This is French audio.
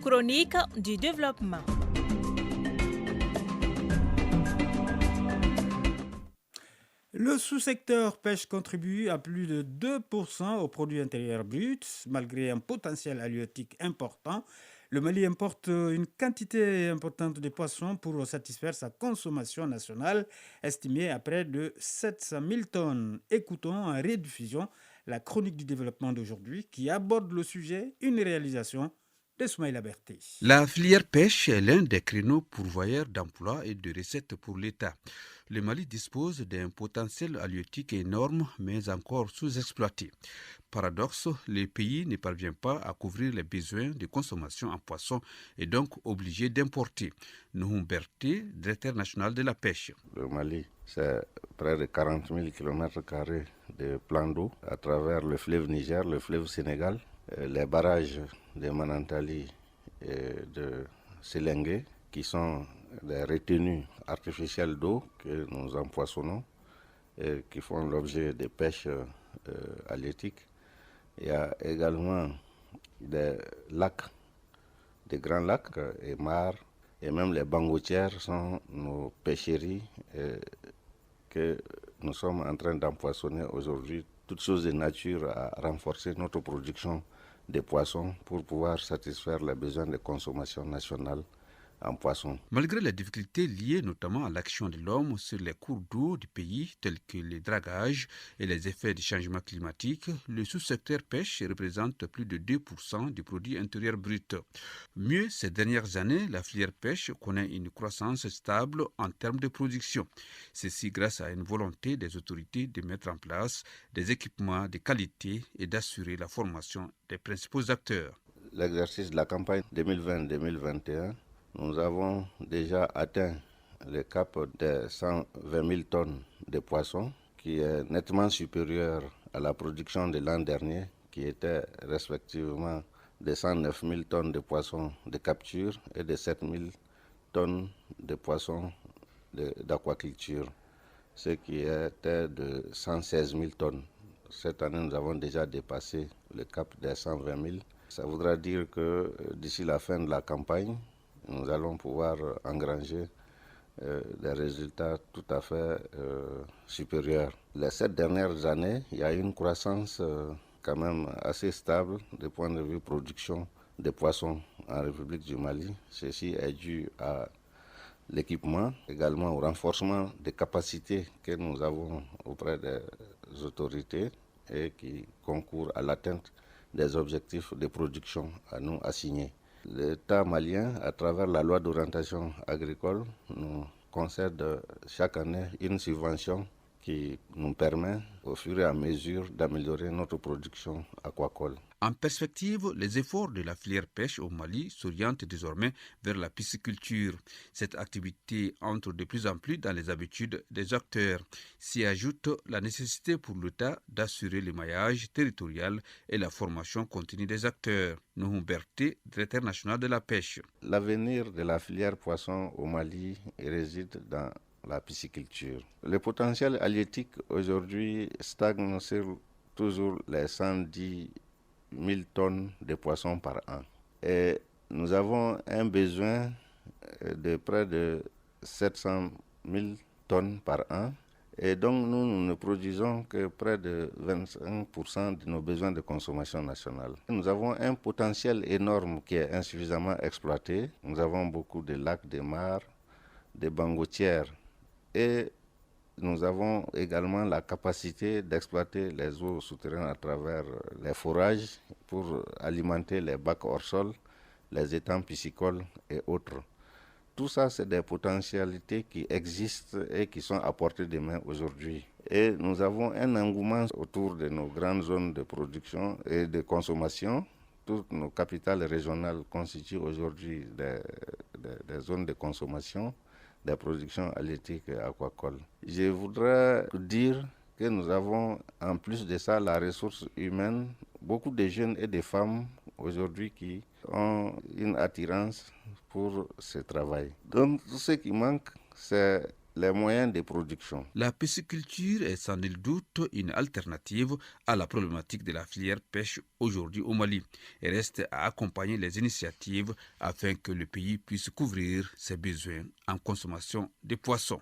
chronique du développement. Le sous-secteur pêche contribue à plus de 2% au produit intérieur brut. Malgré un potentiel halieutique important, le Mali importe une quantité importante de poissons pour satisfaire sa consommation nationale, estimée à près de 700 000 tonnes. Écoutons en rediffusion la chronique du développement d'aujourd'hui qui aborde le sujet, une réalisation de Soumaïla Berté. La filière pêche est l'un des créneaux pourvoyeurs d'emplois et de recettes pour l'État. Le Mali dispose d'un potentiel halieutique énorme, mais encore sous-exploité. Paradoxe, le pays ne parvient pas à couvrir les besoins de consommation en poissons et donc obligé d'importer. Nuhum Berté, directeur national de la pêche. Le Mali, c'est près de 40 000 km de plan d'eau à travers le fleuve Niger, le fleuve Sénégal, les barrages de Manantali et de Sélengue, qui sont des retenues artificielles d'eau que nous empoissonnons et qui font l'objet de pêches halieutiques. Il y a également des lacs, des grands lacs et mares, et même les bangotières sont nos pêcheries que nous sommes en train d'empoissonner aujourd'hui. Toutes choses de nature à renforcer notre production de poissons pour pouvoir satisfaire les besoins de consommation nationale en poissons. Malgré les difficultés liées notamment à l'action de l'homme sur les cours d'eau du pays, tels que les dragages et les effets du changement climatique, le sous-secteur pêche représente plus de 2% du produit intérieur brut. Mieux, ces dernières années, la filière pêche connaît une croissance stable en termes de production. Ceci grâce à une volonté des autorités de mettre en place des équipements de qualité et d'assurer la formation des principaux acteurs. L'exercice de la campagne 2020-2021, nous avons déjà atteint le cap de 120 000 tonnes de poissons, qui est nettement supérieur à la production de l'an dernier, qui était respectivement de 109 000 tonnes de poissons de capture et de 7 000 tonnes de poissons d'aquaculture, ce qui était de 116 000 tonnes. Cette année, nous avons déjà dépassé le cap des 120 000. Ça voudra dire que d'ici la fin de la campagne, nous allons pouvoir engranger des résultats tout à fait supérieurs. Les 7 dernières années, il y a eu une croissance quand même assez stable du point de vue production de poissons en République du Mali. Ceci est dû à l'équipement, également au renforcement des capacités que nous avons auprès des autorités et qui concourent à l'atteinte des objectifs de production à nous assignés. L'État malien, à travers la loi d'orientation agricole, nous concède chaque année une subvention qui nous permet, au fur et à mesure, d'améliorer notre production aquacole. En perspective, les efforts de la filière pêche au Mali s'orientent désormais vers la pisciculture. Cette activité entre de plus en plus dans les habitudes des acteurs. S'y ajoute la nécessité pour l'État d'assurer le maillage territorial et la formation continue des acteurs. Nuhum Berté, directeur national de la pêche. L'avenir de la filière poisson au Mali réside dans la pisciculture. Le potentiel halieutique aujourd'hui stagne sur toujours les 110 000 tonnes de poissons par an. Et nous avons un besoin de près de 700 000 tonnes par an. Et donc nous ne produisons que près de 25% de nos besoins de consommation nationale. Nous avons un potentiel énorme qui est insuffisamment exploité. Nous avons beaucoup de lacs, de mares, de bangotières. Et nous avons également la capacité d'exploiter les eaux souterraines à travers les forages pour alimenter les bacs hors sol, les étangs piscicoles et autres. Tout ça, c'est des potentialités qui existent et qui sont à portée de main aujourd'hui. Et nous avons un engouement autour de nos grandes zones de production et de consommation. Toutes nos capitales régionales constituent aujourd'hui des zones de consommation, des productions halieutiques et aquacoles. Je voudrais dire que nous avons, en plus de ça, la ressource humaine, beaucoup de jeunes et de femmes aujourd'hui qui ont une attirance pour ce travail. Donc, tout ce qui manque, c'est les moyens de production. La pisciculture est sans nul doute une alternative à la problématique de la filière pêche aujourd'hui au Mali. Il reste à accompagner les initiatives afin que le pays puisse couvrir ses besoins en consommation de poissons.